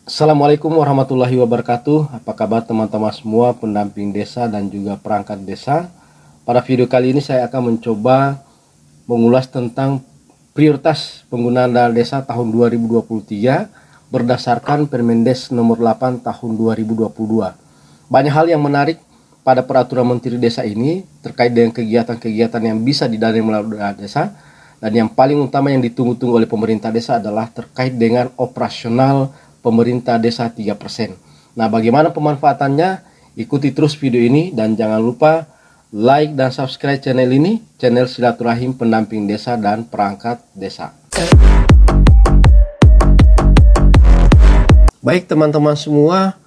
Assalamualaikum warahmatullahi wabarakatuh. Apa kabar teman-teman semua pendamping desa dan juga perangkat desa? Pada video kali ini saya akan mencoba mengulas tentang prioritas penggunaan dana desa tahun 2023 berdasarkan Permendes nomor 8 tahun 2022. Banyak hal yang menarik pada peraturan Menteri Desa ini terkait dengan kegiatan-kegiatan yang bisa didanai melalui dana desa, dan yang paling utama yang ditunggu-tunggu oleh pemerintah desa adalah terkait dengan operasional pemerintah desa 3%. Nah, bagaimana pemanfaatannya? Ikuti terus video ini dan jangan lupa like dan subscribe channel ini, channel Silaturahim Pendamping Desa dan Perangkat Desa. Baik teman-teman semua,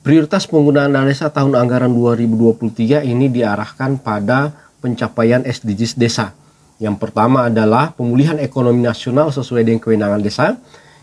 prioritas penggunaan dana desa tahun anggaran 2023 ini diarahkan pada pencapaian SDGs desa. Yang pertama adalah pemulihan ekonomi nasional sesuai dengan kewenangan desa.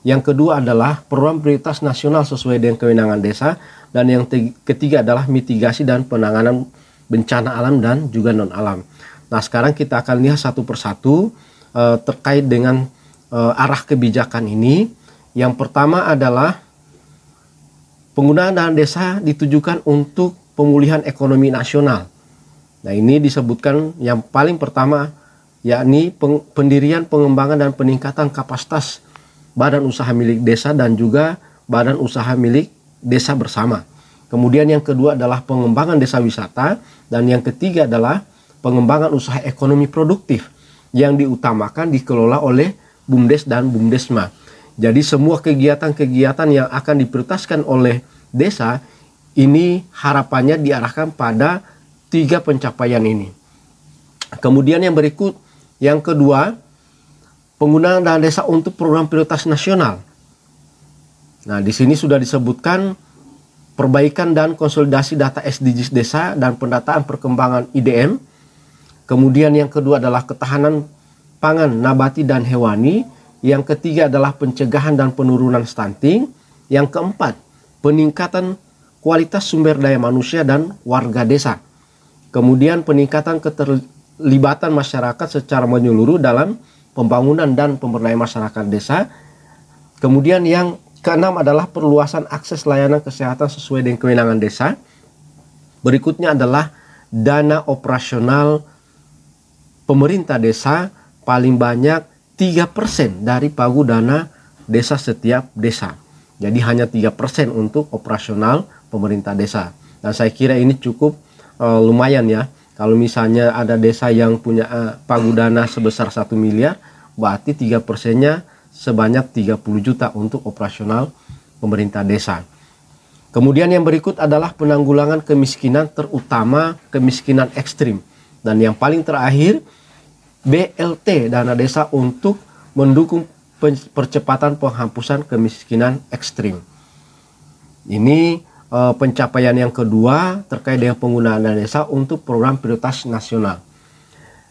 Yang kedua adalah program prioritas nasional sesuai dengan kewenangan desa. Dan yang ketiga adalah mitigasi dan penanganan bencana alam dan juga non-alam. Nah, sekarang kita akan lihat satu persatu terkait dengan arah kebijakan ini. Yang pertama adalah penggunaan dana desa ditujukan untuk pemulihan ekonomi nasional. Nah, ini disebutkan yang paling pertama yakni pendirian, pengembangan, dan peningkatan kapasitas badan usaha milik desa dan juga badan usaha milik desa bersama. Kemudian yang kedua adalah pengembangan desa wisata, dan yang ketiga adalah pengembangan usaha ekonomi produktif yang diutamakan dikelola oleh BUMDes dan BUMDesma. Jadi semua kegiatan-kegiatan yang akan diprioritaskan oleh desa ini harapannya diarahkan pada 3 pencapaian ini. Kemudian yang berikut, yang kedua, penggunaan dana desa untuk program prioritas nasional. Nah, di sini sudah disebutkan perbaikan dan konsolidasi data SDGs desa dan pendataan perkembangan IDM. Kemudian yang kedua adalah ketahanan pangan nabati dan hewani. Yang ketiga adalah pencegahan dan penurunan stunting. Yang keempat, peningkatan kualitas sumber daya manusia dan warga desa. Kemudian peningkatan keterlibatan masyarakat secara menyeluruh dalam pembangunan dan pemberdayaan masyarakat desa. Kemudian yang keenam adalah perluasan akses layanan kesehatan sesuai dengan kewenangan desa. Berikutnya adalah dana operasional pemerintah desa paling banyak 3% dari pagu dana desa setiap desa. Jadi hanya 3% untuk operasional pemerintah desa. Dan saya kira ini cukup lumayan ya. Kalau misalnya ada desa yang punya pagu dana sebesar 1 miliar, berarti 3%-nya sebanyak 30 juta untuk operasional pemerintah desa. Kemudian yang berikut adalah penanggulangan kemiskinan, terutama kemiskinan ekstrim. Dan yang paling terakhir, BLT, dana desa untuk mendukung percepatan penghapusan kemiskinan ekstrim. Ini pencapaian yang kedua terkait dengan penggunaan dana desa untuk program prioritas nasional.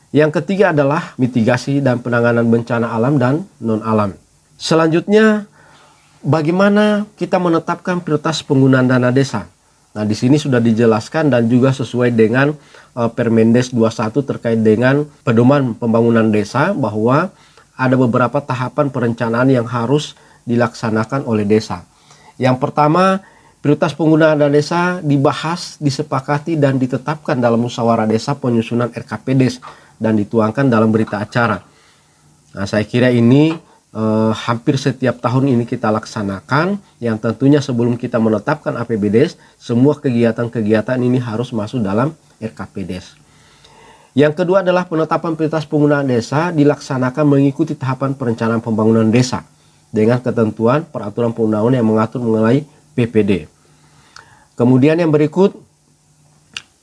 Yang ketiga adalah mitigasi dan penanganan bencana alam dan non-alam. Selanjutnya, bagaimana kita menetapkan prioritas penggunaan dana desa? Nah, di sini sudah dijelaskan dan juga sesuai dengan Permendes 21 terkait dengan pedoman pembangunan desa, bahwa ada beberapa tahapan perencanaan yang harus dilaksanakan oleh desa. Yang pertama, prioritas penggunaan dana desa dibahas, disepakati, dan ditetapkan dalam musyawarah desa penyusunan RKPDes dan dituangkan dalam berita acara. Nah, saya kira ini hampir setiap tahun ini kita laksanakan, yang tentunya sebelum kita menetapkan APBDes, semua kegiatan-kegiatan ini harus masuk dalam RKPDes. Yang kedua adalah penetapan prioritas penggunaan desa dilaksanakan mengikuti tahapan perencanaan pembangunan desa dengan ketentuan peraturan perundang-undangan yang mengatur mengenai PPD. Kemudian yang berikut,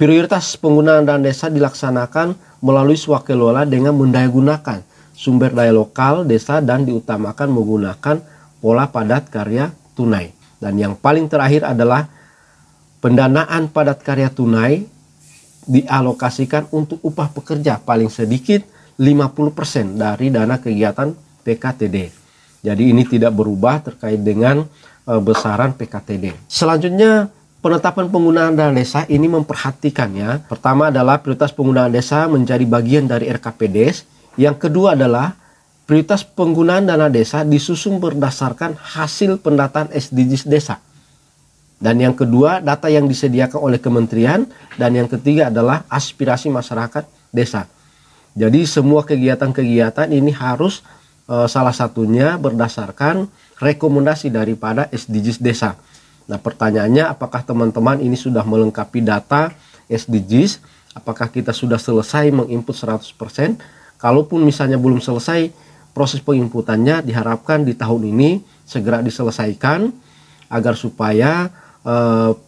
prioritas penggunaan dana desa dilaksanakan melalui swakelola dengan mendayagunakan sumber daya lokal desa dan diutamakan menggunakan pola padat karya tunai. Dan yang paling terakhir adalah pendanaan padat karya tunai dialokasikan untuk upah pekerja paling sedikit 50% dari dana kegiatan PKTD. Jadi ini tidak berubah terkait dengan besaran PKTD. Selanjutnya, penetapan penggunaan dana desa ini memperhatikan ya. Pertama adalah prioritas penggunaan desa menjadi bagian dari RKPDes. Yang kedua adalah prioritas penggunaan dana desa disusun berdasarkan hasil pendataan SDGs desa. Dan yang kedua, data yang disediakan oleh kementerian. Dan yang ketiga adalah aspirasi masyarakat desa. Jadi semua kegiatan-kegiatan ini harus salah satunya berdasarkan rekomendasi daripada SDGs desa. Nah, pertanyaannya, apakah teman-teman ini sudah melengkapi data SDGs? Apakah kita sudah selesai menginput 100%? Kalaupun misalnya belum selesai, proses penginputannya diharapkan di tahun ini segera diselesaikan agar supaya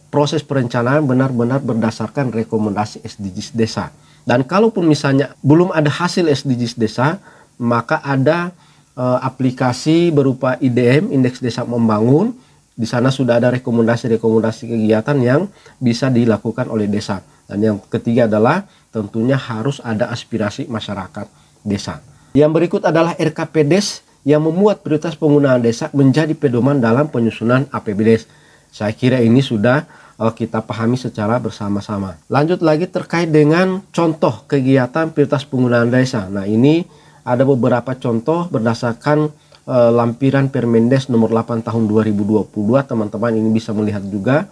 proses perencanaan benar-benar berdasarkan rekomendasi SDGs desa. Dan kalaupun misalnya belum ada hasil SDGs desa, maka ada aplikasi berupa IDM, Indeks Desa Membangun. Di sana sudah ada rekomendasi-rekomendasi kegiatan yang bisa dilakukan oleh desa. Dan yang ketiga adalah tentunya harus ada aspirasi masyarakat desa. Yang berikut adalah RKPDes yang memuat prioritas penggunaan desa menjadi pedoman dalam penyusunan APBDes. Saya kira ini sudah kita pahami secara bersama-sama. Lanjut lagi terkait dengan contoh kegiatan prioritas penggunaan desa. Nah, ini ada beberapa contoh berdasarkan lampiran Permendes nomor 8 tahun 2022. Teman-teman ini bisa melihat juga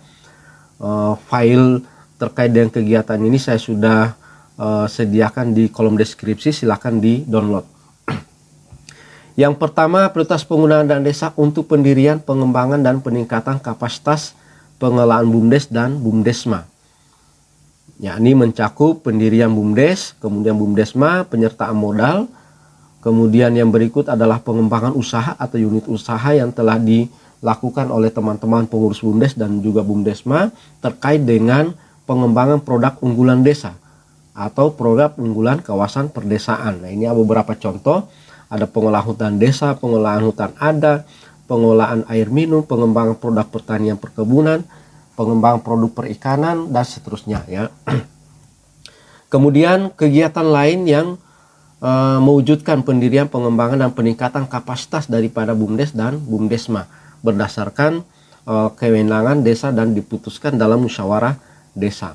file terkait dengan kegiatan ini saya sudah sediakan di kolom deskripsi, silahkan di download. Yang pertama, prioritas penggunaan dana desa untuk pendirian, pengembangan, dan peningkatan kapasitas pengelolaan BUMDes dan BUMDesma. Yakni mencakup pendirian BUMDes, kemudian BUMDesma, penyertaan modal, kemudian yang berikut adalah pengembangan usaha atau unit usaha yang telah dilakukan oleh teman-teman pengurus BUMDes dan juga BUMDesma terkait dengan pengembangan produk unggulan desa atau produk unggulan kawasan perdesaan. Nah, ini ada beberapa contoh. Ada pengolahan hutan desa, pengolahan hutan adat, pengolahan air minum, pengembangan produk pertanian perkebunan, pengembangan produk perikanan, dan seterusnya ya. Kemudian kegiatan lain yang mewujudkan pendirian, pengembangan, dan peningkatan kapasitas daripada BUMDes dan BUMDesma berdasarkan kewenangan desa dan diputuskan dalam musyawarah desa.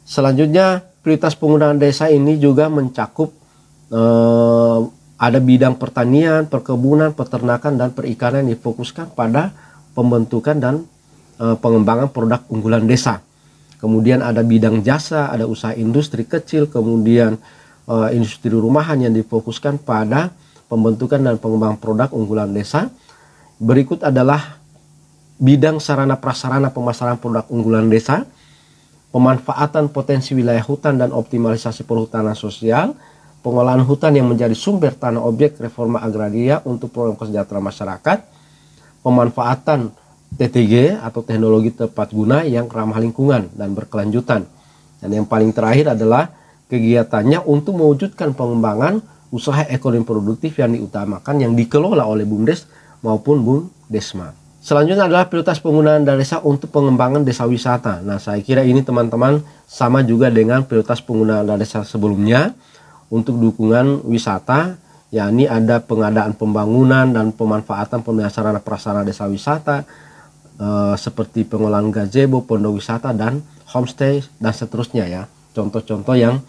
Selanjutnya, prioritas penggunaan desa ini juga mencakup ada bidang pertanian, perkebunan, peternakan, dan perikanan yang difokuskan pada pembentukan dan pengembangan produk unggulan desa. Kemudian ada bidang jasa, ada usaha industri kecil, kemudian industri rumahan yang difokuskan pada pembentukan dan pengembangan produk unggulan desa. Berikut adalah bidang sarana prasarana pemasaran produk unggulan desa, pemanfaatan potensi wilayah hutan dan optimalisasi perhutanan sosial, pengolahan hutan yang menjadi sumber tanah objek reforma agraria untuk program kesejahteraan masyarakat, pemanfaatan TTG atau teknologi tepat guna yang ramah lingkungan dan berkelanjutan. Dan yang paling terakhir adalah kegiatannya untuk mewujudkan pengembangan usaha ekonomi produktif yang diutamakan yang dikelola oleh BUMDes maupun BUMDesma. Selanjutnya adalah prioritas penggunaan dana desa untuk pengembangan desa wisata. Nah, saya kira ini teman-teman sama juga dengan prioritas penggunaan dana desa sebelumnya. Untuk dukungan wisata, yakni ada pengadaan pembangunan dan pemanfaatan pembinaan sarana prasarana desa wisata seperti pengolahan gazebo, pondok wisata, dan homestay, dan seterusnya ya. Contoh-contoh yang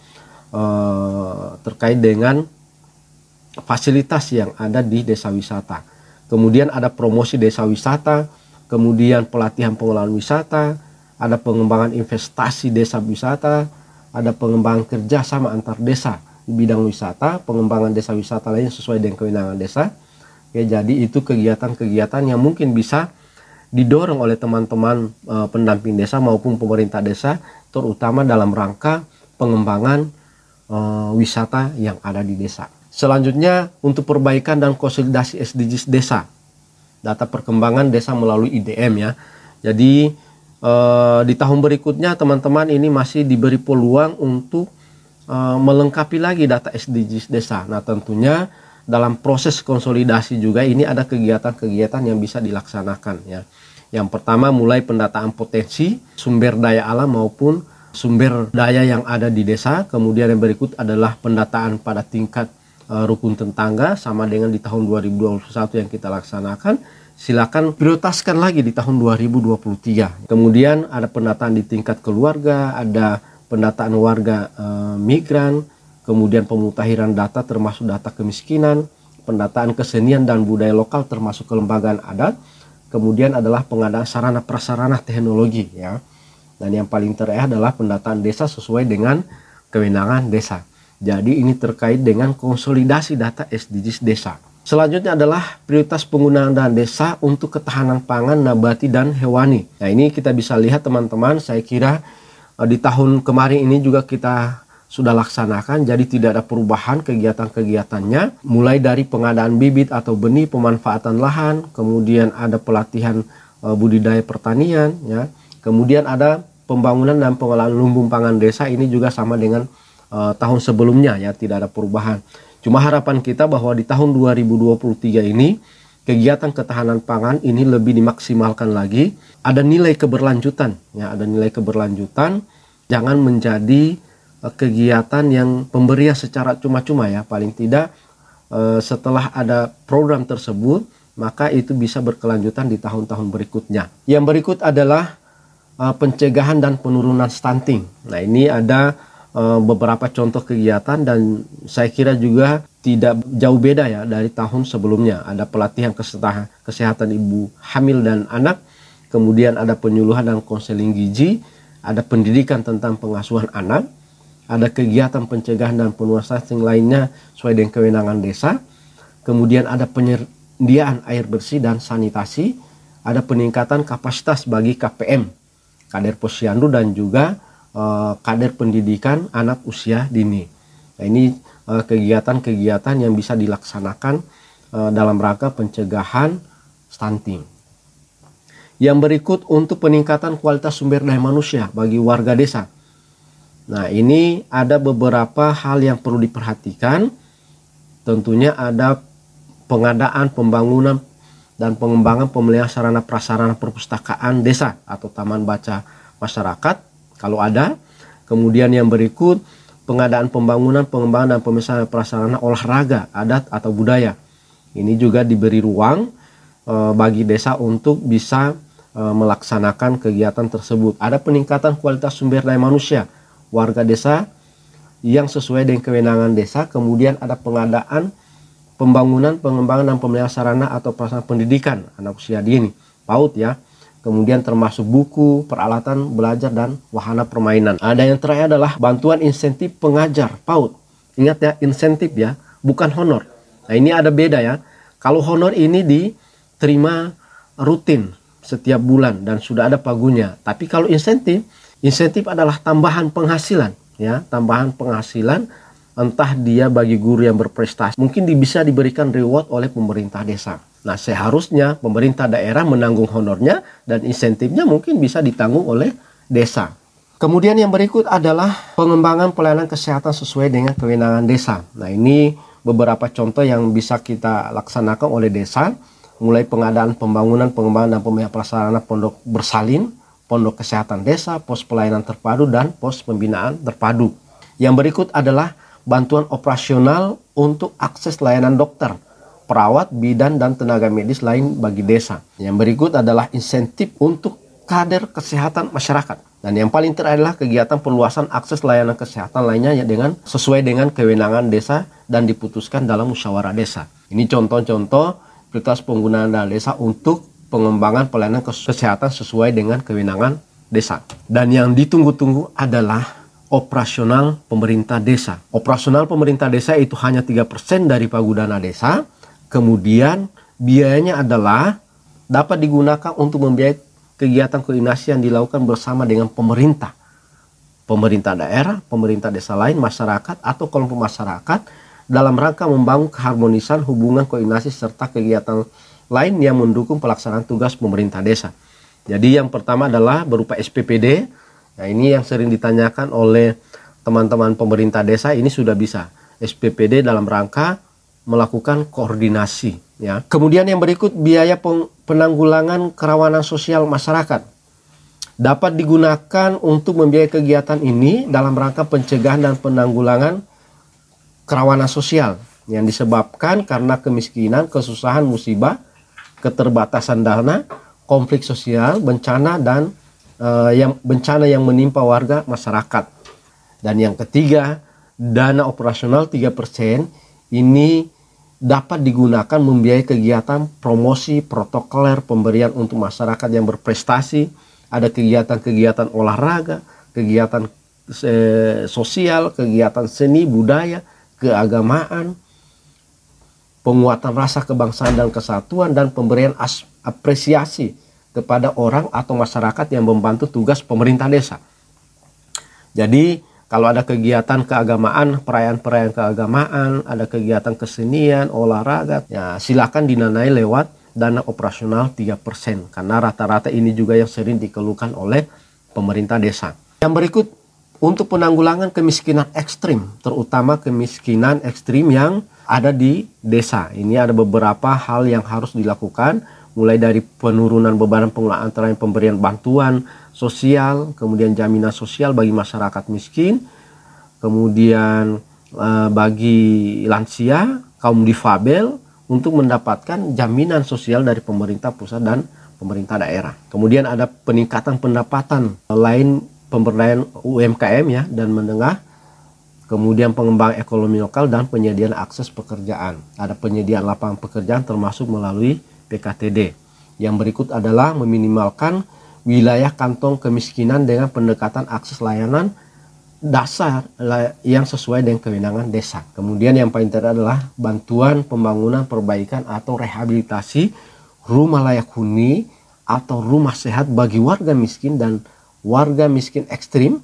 terkait dengan fasilitas yang ada di desa wisata. Kemudian ada promosi desa wisata, kemudian pelatihan pengelolaan wisata, ada pengembangan investasi desa wisata, ada pengembangan kerjasama antar desa di bidang wisata, pengembangan desa wisata lain sesuai dengan kewenangan desa. Ya, jadi itu kegiatan-kegiatan yang mungkin bisa didorong oleh teman-teman pendamping desa maupun pemerintah desa, terutama dalam rangka pengembangan wisata yang ada di desa. Selanjutnya untuk perbaikan dan konsolidasi SDGs desa, data perkembangan desa melalui IDM ya. Jadi di tahun berikutnya teman-teman ini masih diberi peluang untuk melengkapi lagi data SDGs desa. Nah, tentunya dalam proses konsolidasi juga ini ada kegiatan-kegiatan yang bisa dilaksanakan ya. Yang pertama mulai pendataan potensi sumber daya alam maupun sumber daya yang ada di desa. Kemudian yang berikut adalah pendataan pada tingkat rukun tetangga sama dengan di tahun 2021 yang kita laksanakan. Silakan prioritaskan lagi di tahun 2023. Kemudian ada pendataan di tingkat keluarga, ada pendataan warga migran, kemudian pemutahiran data termasuk data kemiskinan, pendataan kesenian dan budaya lokal termasuk kelembagaan adat, kemudian adalah pengadaan sarana prasarana teknologi ya. Dan yang paling terakhir adalah pendataan desa sesuai dengan kewenangan desa. Jadi ini terkait dengan konsolidasi data SDGs desa. Selanjutnya adalah prioritas penggunaan dana desa untuk ketahanan pangan nabati dan hewani. Nah ini kita bisa lihat teman-teman, saya kira di tahun kemarin ini juga kita sudah laksanakan, jadi tidak ada perubahan kegiatan-kegiatannya, mulai dari pengadaan bibit atau benih, pemanfaatan lahan, kemudian ada pelatihan budidaya pertanian, ya, kemudian ada pembangunan dan pengelolaan lumbung pangan desa, ini juga sama dengan tahun sebelumnya ya, tidak ada perubahan. Cuma harapan kita bahwa di tahun 2023 ini kegiatan ketahanan pangan ini lebih dimaksimalkan lagi, ada nilai keberlanjutan, ya, ada nilai keberlanjutan, jangan menjadi kegiatan yang pemberian secara cuma-cuma ya, paling tidak setelah ada program tersebut maka itu bisa berkelanjutan di tahun-tahun berikutnya. Yang berikut adalah pencegahan dan penurunan stunting. Nah ini ada beberapa contoh kegiatan dan saya kira juga tidak jauh beda ya dari tahun sebelumnya. Ada pelatihan kesehatan ibu hamil dan anak, kemudian ada penyuluhan dan konseling gizi, ada pendidikan tentang pengasuhan anak, ada kegiatan pencegahan dan penurunan stunting lainnya sesuai dengan kewenangan desa, kemudian ada penyediaan air bersih dan sanitasi, ada peningkatan kapasitas bagi KPM, kader posyandu dan juga kader pendidikan anak usia dini. Nah, ini kegiatan-kegiatan yang bisa dilaksanakan dalam rangka pencegahan stunting. Yang berikut untuk peningkatan kualitas sumber daya manusia bagi warga desa. Nah ini ada beberapa hal yang perlu diperhatikan. Tentunya ada pengadaan, pembangunan, dan pengembangan pemeliharaan sarana prasarana perpustakaan desa atau taman baca masyarakat kalau ada. Kemudian yang berikut pengadaan, pembangunan, pengembangan, dan pemeliharaan prasarana olahraga, adat atau budaya. Ini juga diberi ruang bagi desa untuk bisa melaksanakan kegiatan tersebut. Ada peningkatan kualitas sumber daya manusia warga desa yang sesuai dengan kewenangan desa, kemudian ada pengadaan, pembangunan, pengembangan, dan pemeliharaan sarana atau prasarana pendidikan anak usia dini, PAUD ya, kemudian termasuk buku, peralatan belajar, dan wahana permainan. Ada yang terakhir adalah bantuan insentif pengajar PAUD. Ingat ya, insentif ya, bukan honor. Nah ini ada beda ya, kalau honor ini diterima rutin setiap bulan dan sudah ada pagunya, tapi kalau insentif adalah tambahan penghasilan ya, tambahan penghasilan, entah dia bagi guru yang berprestasi, mungkin bisa diberikan reward oleh pemerintah desa. Nah seharusnya pemerintah daerah menanggung honornya dan insentifnya mungkin bisa ditanggung oleh desa. Kemudian yang berikut adalah pengembangan pelayanan kesehatan sesuai dengan kewenangan desa. Nah ini beberapa contoh yang bisa kita laksanakan oleh desa, mulai pengadaan, pembangunan, pengembangan, dan pemeliharaan prasarana pondok bersalin, pondok kesehatan desa, pos pelayanan terpadu, dan pos pembinaan terpadu. Yang berikut adalah bantuan operasional untuk akses layanan dokter, perawat, bidan, dan tenaga medis lain bagi desa. Yang berikut adalah insentif untuk kader kesehatan masyarakat. Dan yang paling terakhir adalah kegiatan perluasan akses layanan kesehatan lainnya ya, sesuai dengan kewenangan desa dan diputuskan dalam musyawarah desa. Ini contoh-contoh prioritas penggunaan dana desa untuk pengembangan pelayanan kesehatan sesuai dengan kewenangan desa. Dan yang ditunggu-tunggu adalah operasional pemerintah desa. Operasional pemerintah desa itu hanya 3% dari pagu dana desa. Kemudian biayanya adalah dapat digunakan untuk membiayai kegiatan koordinasi yang dilakukan bersama dengan pemerintah daerah, pemerintah desa lain, masyarakat atau kelompok masyarakat dalam rangka membangun keharmonisan hubungan koordinasi serta kegiatan lain yang mendukung pelaksanaan tugas pemerintah desa. Jadi yang pertama adalah berupa SPPD. Nah ini yang sering ditanyakan oleh teman-teman pemerintah desa, ini sudah bisa SPPD dalam rangka melakukan koordinasi ya. Kemudian yang berikut biaya penanggulangan kerawanan sosial masyarakat dapat digunakan untuk membiayai kegiatan ini dalam rangka pencegahan dan penanggulangan kerawanan sosial yang disebabkan karena kemiskinan, kesusahan, musibah, keterbatasan dana, konflik sosial, bencana, dan bencana yang menimpa warga masyarakat. Dan yang ketiga, dana operasional 3% ini dapat digunakan membiayai kegiatan promosi protokoler pemberian untuk masyarakat yang berprestasi, ada kegiatan-kegiatan olahraga, kegiatan sosial, kegiatan seni, budaya, keagamaan, penguatan rasa kebangsaan dan kesatuan, dan pemberian apresiasi kepada orang atau masyarakat yang membantu tugas pemerintah desa. Jadi kalau ada kegiatan keagamaan, perayaan-perayaan keagamaan, ada kegiatan kesenian, olahraga, ya silakan dinanai lewat dana operasional 3%. Karena rata-rata ini juga yang sering dikeluhkan oleh pemerintah desa. Yang berikut, untuk penanggulangan kemiskinan ekstrim, terutama kemiskinan ekstrim yang ada di desa. Ini ada beberapa hal yang harus dilakukan, mulai dari penurunan beban pengelolaan antara pemberian bantuan sosial, kemudian jaminan sosial bagi masyarakat miskin, kemudian bagi lansia, kaum difabel untuk mendapatkan jaminan sosial dari pemerintah pusat dan pemerintah daerah. Kemudian ada peningkatan pendapatan lain, pemberdayaan UMKM ya dan menengah, kemudian pengembangan ekonomi lokal dan penyediaan akses pekerjaan. Ada penyediaan lapangan pekerjaan termasuk melalui PKTD. Yang berikut adalah meminimalkan wilayah kantong kemiskinan dengan pendekatan akses layanan dasar yang sesuai dengan kewenangan desa. Kemudian yang paling terakhir adalah bantuan pembangunan, perbaikan atau rehabilitasi rumah layak huni atau rumah sehat bagi warga miskin dan warga miskin ekstrim.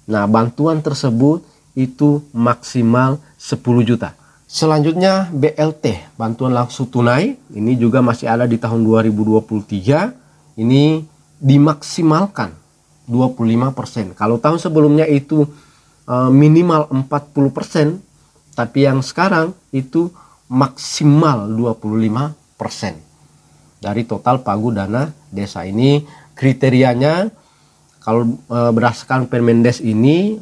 Nah, bantuan tersebut itu maksimal 10 juta. Selanjutnya BLT, bantuan langsung tunai, ini juga masih ada di tahun 2023. Ini dimaksimalkan 25%. Kalau tahun sebelumnya itu minimal 40%, tapi yang sekarang itu maksimal 25% dari total pagu dana desa. Ini kriterianya kalau berdasarkan Permendes ini,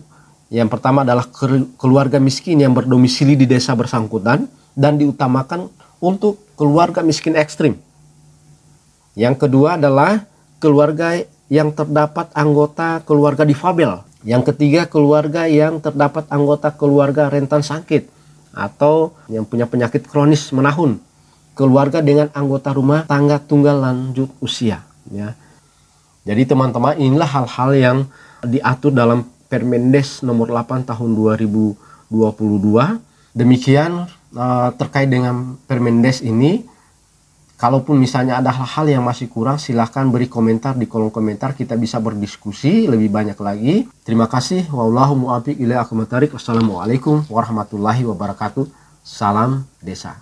yang pertama adalah keluarga miskin yang berdomisili di desa bersangkutan dan diutamakan untuk keluarga miskin ekstrim. Yang kedua adalah keluarga yang terdapat anggota keluarga difabel. Yang ketiga, keluarga yang terdapat anggota keluarga rentan sakit atau yang punya penyakit kronis menahun. Keluarga dengan anggota rumah tangga tunggal lanjut usia. Ya. Jadi teman-teman, inilah hal-hal yang diatur dalam Permendes nomor 8 tahun 2022. Demikian terkait dengan Permendes ini. Kalaupun misalnya ada hal-hal yang masih kurang, silahkan beri komentar di kolom komentar. Kita bisa berdiskusi lebih banyak lagi. Terima kasih. Wallahu muwaffiq ila aqwamit thoriq. Wassalamualaikum warahmatullahi wabarakatuh. Salam desa.